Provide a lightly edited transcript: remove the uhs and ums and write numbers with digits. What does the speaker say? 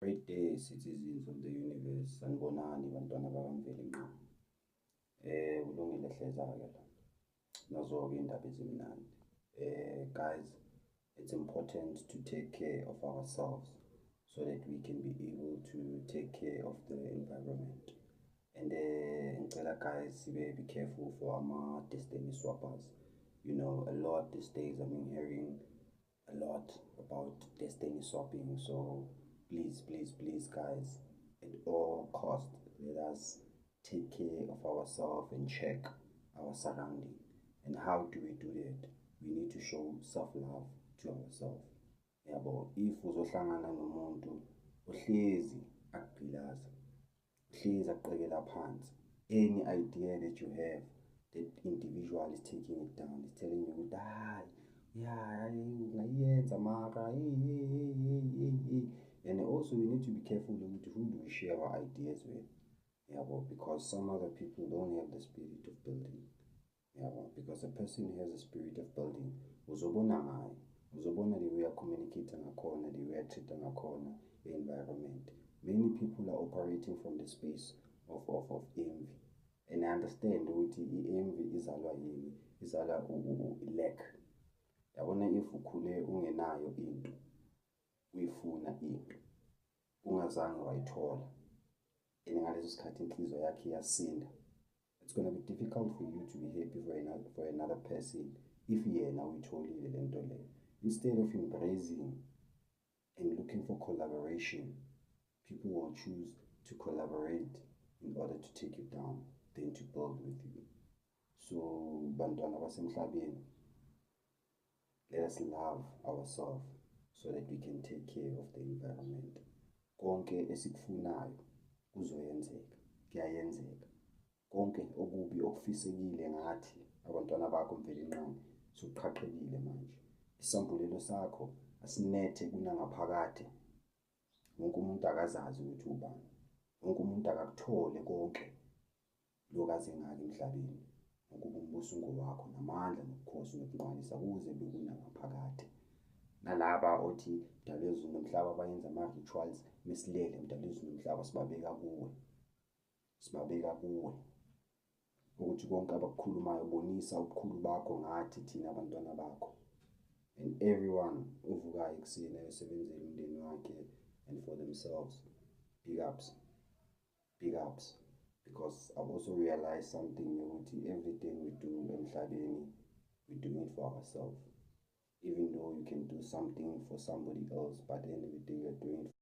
Great day, citizens of the universe. Sanibonani bantwana bakamveli. Ulungile hleza-ke la. Nazo-ke iy'ndaba ezimnandi. Guys, it's important to take care of ourselves so that we can be able to take care of the environment. And ngicela guys, be careful for our destiny swappers. You know, a lot these days I've been hearing a lot about destiny swapping. So please guys, at all cost, let us take care of ourselves and check our surrounding. And how do we do that? We need to show self-love to ourselves. Yabo, if uzohlangana nomuntu ohlezi akugqilaza, ohlezi akuqekela phansi, any idea that you have, that individual is taking it down, is telling you that ungayenza mara, and also we need to be careful with who do we share our ideas with. Because some other people don't have the spirit of building. Because a person who has a spirit of building, uzobona ngayo, uzobona the way I communicate ngakhona, the way I treat ngakhona, the environment. Many people are operating from the space of envy. And I understand ukuthi envy izalwa yini, izalwa lack. Yabona if ukhule ungenayo into, uyifuna into, ungazange wayithola, and ngaleso sikhathi inhliziyo yakhe iyasinda, it's going to be difficult for you to be happy for another person if yena uyitholile le nto leyo. Instead of embracing and looking for collaboration, people will choose to collaborate in order to take you down than to build with you. So bantwana basemhlabeni, let us love ourselves so that we can take care of the environment. Konke esikufunayo kuzoyenzeka, kuyayenzeka. Konke okubi okufisekile ngathi abantwana bakho Mvelinqangi sokuqhaqhekile manje. Isambulelo sakho asinethe kunangaphakade. Wonke umuntu akazazi ukuthi ubani. Wonke umuntu akakuthole konke lokaze ngake emhlabeni. Wonke umbuso ngowakho namandla nobukhosi nokunqalisa kuze bekunangaphakade. Nalaba othi mdalezulu nomhlaba bayenza ama-rituals mesilele mdalezulu nomhlaba sibabeka kuwe ukuthi konke abakukhulumayo bonisa ubukhulu bakho ngathi thina abantwana bakho. And everyone uvukayo ekuseni ayosebenzela umndeni wakhe and for themselves, big ups, because I've also realized something ukuthi everything we do emhlabeni, we do it for ourselves. Even though you can do something for somebody else, but at the end of the day, you're doing it